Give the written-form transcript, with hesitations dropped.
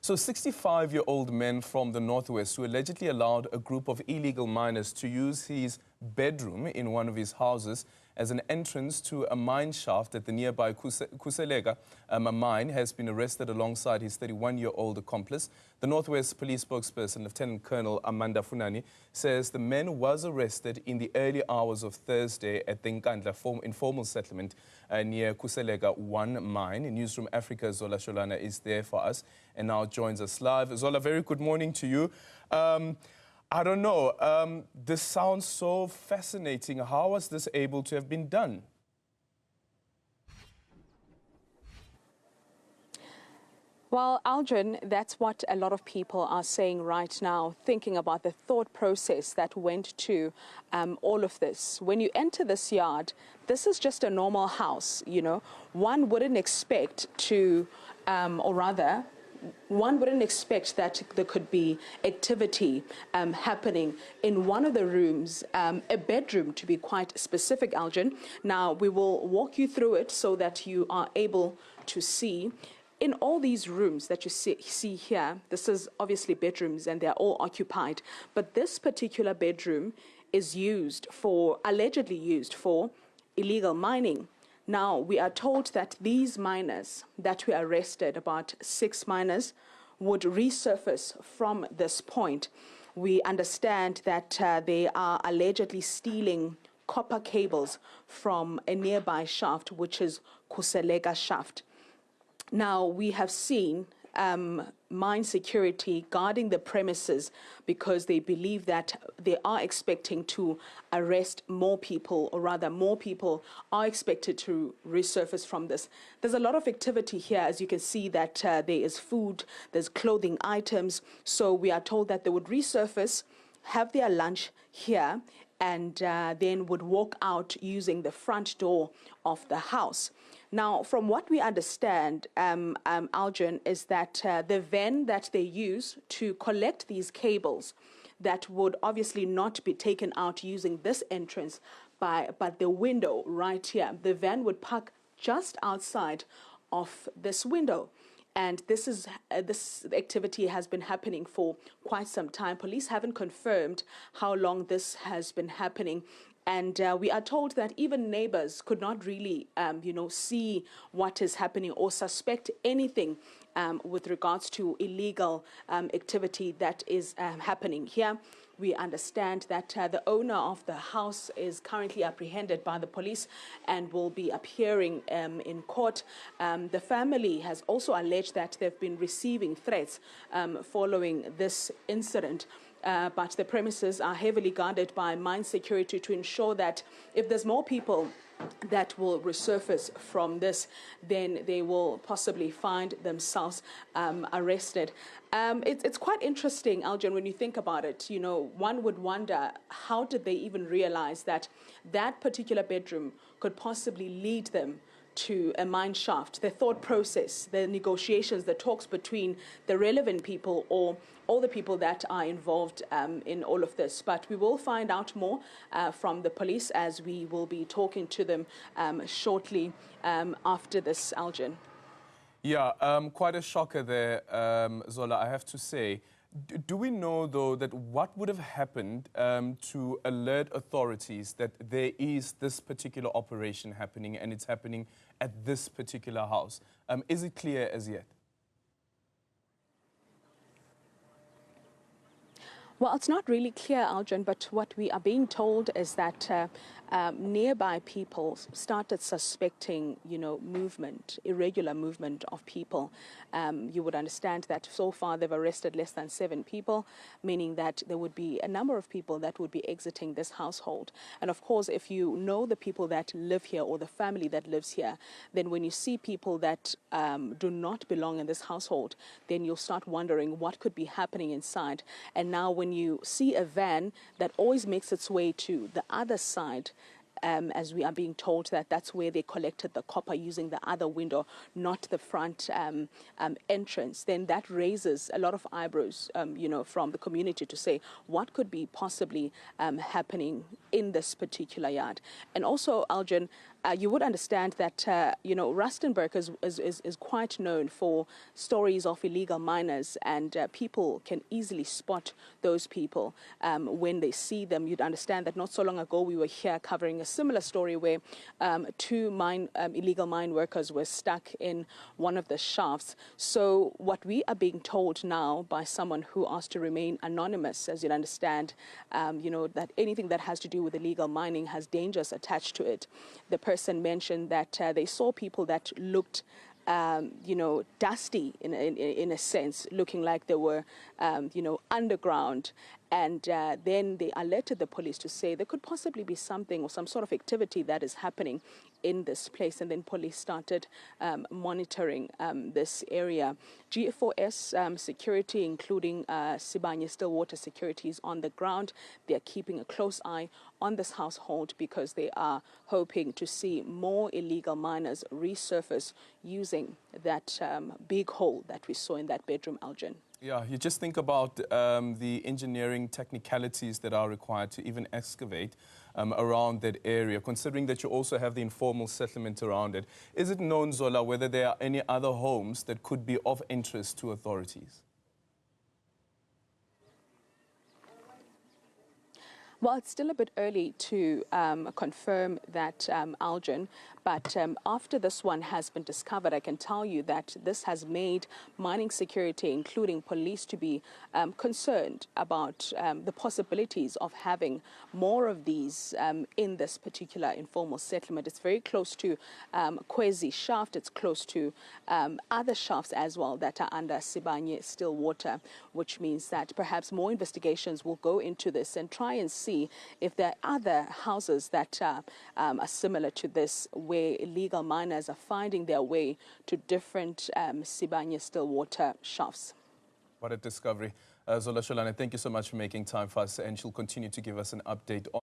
So 65-year-old man from the Northwest who allegedly allowed a group of illegal miners to use his bedroom in one of his houses as an entrance to a mine shaft at the nearby Khuseleka mine has been arrested alongside his 31-year-old accomplice. The Northwest Police spokesperson, Lieutenant Colonel Amanda Funani, says the man was arrested in the early hours of Thursday at the Nkandla informal settlement near Khuseleka 1 mine. Newsroom Africa Zola Sholana is there for us and now joins us live. Zola, very good morning to you. I don't know, this sounds so fascinating. How was this able to have been done? Well, Aldrin, that's what a lot of people are saying right now, thinking about the thought process that went to all of this. When you enter this yard, this is just a normal house, you know. One wouldn't expect to, one wouldn't expect that there could be activity happening in one of the rooms, a bedroom to be quite specific, Aldrin. Now, we will walk you through it so that you are able to see. In all these rooms that you see here, this is obviously bedrooms and they're all occupied, but this particular bedroom is allegedly used for illegal mining. Now, we are told that these miners that were arrested, about 6 miners, would resurface from this point. We understand that they are allegedly stealing copper cables from a nearby shaft, which is Khuseleka shaft. Now, we have seen mine security guarding the premises because they believe that they are expecting to arrest more people, or rather more people are expected to resurface from this. There's a lot of activity here, as you can see that there is food, there's clothing items. So we are told that they would resurface, have their lunch here, and then would walk out using the front door of the house. Now, from what we understand, Aldrin, is that the van that they use to collect these cables that would obviously not be taken out using this entrance, but the window right here, the van would park just outside of this window. And this activity has been happening for quite some time. Police haven't confirmed how long this has been happening. And we are told that even neighbors could not really, see what is happening or suspect anything with regards to illegal activity that is happening here. We understand that the owner of the house is currently apprehended by the police and will be appearing in court. The family has also alleged that they've been receiving threats following this incident. But the premises are heavily guarded by mine security to ensure that if there's more people that will resurface from this, then they will possibly find themselves arrested. It's quite interesting, Aldrin, when you think about it. You know, one would wonder, how did they even realize that that particular bedroom could possibly lead them to a mine shaft? The thought process, the negotiations, the talks between the relevant people or all the people that are involved in all of this. But we will find out more from the police as we will be talking to them shortly after this, Aldrin. Yeah, quite a shocker there, Zola, I have to say. Do we know, though, that what would have happened to alert authorities that there is this particular operation happening and it's happening at this particular house? Is it clear as yet? Well, it's not really clear, Aldrin, but what we are being told is that nearby people started suspecting, movement, irregular movement of people. You would understand that so far they've arrested less than 7 people, meaning that there would be a number of people that would be exiting this household. And of course, if you know the people that live here or the family that lives here, then when you see people that do not belong in this household, then you'll start wondering what could be happening inside. And now when you see a van that always makes its way to the other side, as we are being told that that's where they collected the copper using the other window, not the front entrance, then that raises a lot of eyebrows, from the community to say what could be possibly happening in this particular yard. And also, Aldrin, you would understand that, you know, Rustenburg is quite known for stories of illegal miners, and people can easily spot those people when they see them. You'd understand that not so long ago we were here covering a similar story where two illegal mine workers were stuck in one of the shafts. So what we are being told now by someone who asked to remain anonymous, as you'd understand, you know, that anything that has to do with illegal mining has dangers attached to it. The person mentioned that they saw people that looked you know, dusty in a sense, looking like they were, you know, underground. And then they alerted the police to say there could possibly be something or some sort of activity that is happening in this place. And then police started monitoring this area. G4S security, including Sibanye Stillwater Securities on the ground, they're keeping a close eye on this household because they are hoping to see more illegal miners resurface using that big hole that we saw in that bedroom, Elgin. Yeah, you just think about the engineering technicalities that are required to even excavate around that area, considering that you also have the informal settlement around it. Is it known, Zola, whether there are any other homes that could be of interest to authorities? Well, it's still a bit early to confirm that, Algin, but after this one has been discovered, I can tell you that this has made mining security, including police, to be concerned about the possibilities of having more of these in this particular informal settlement. It's very close to Kwezi Shaft. It's close to other shafts as well that are under Sibanye Stillwater, which means that perhaps more investigations will go into this and try and see if there are other houses that are similar to this, where illegal miners are finding their way to different Sibanye Stillwater shafts. What a discovery. Zola Sholane, thank you so much for making time for us, and she'll continue to give us an update on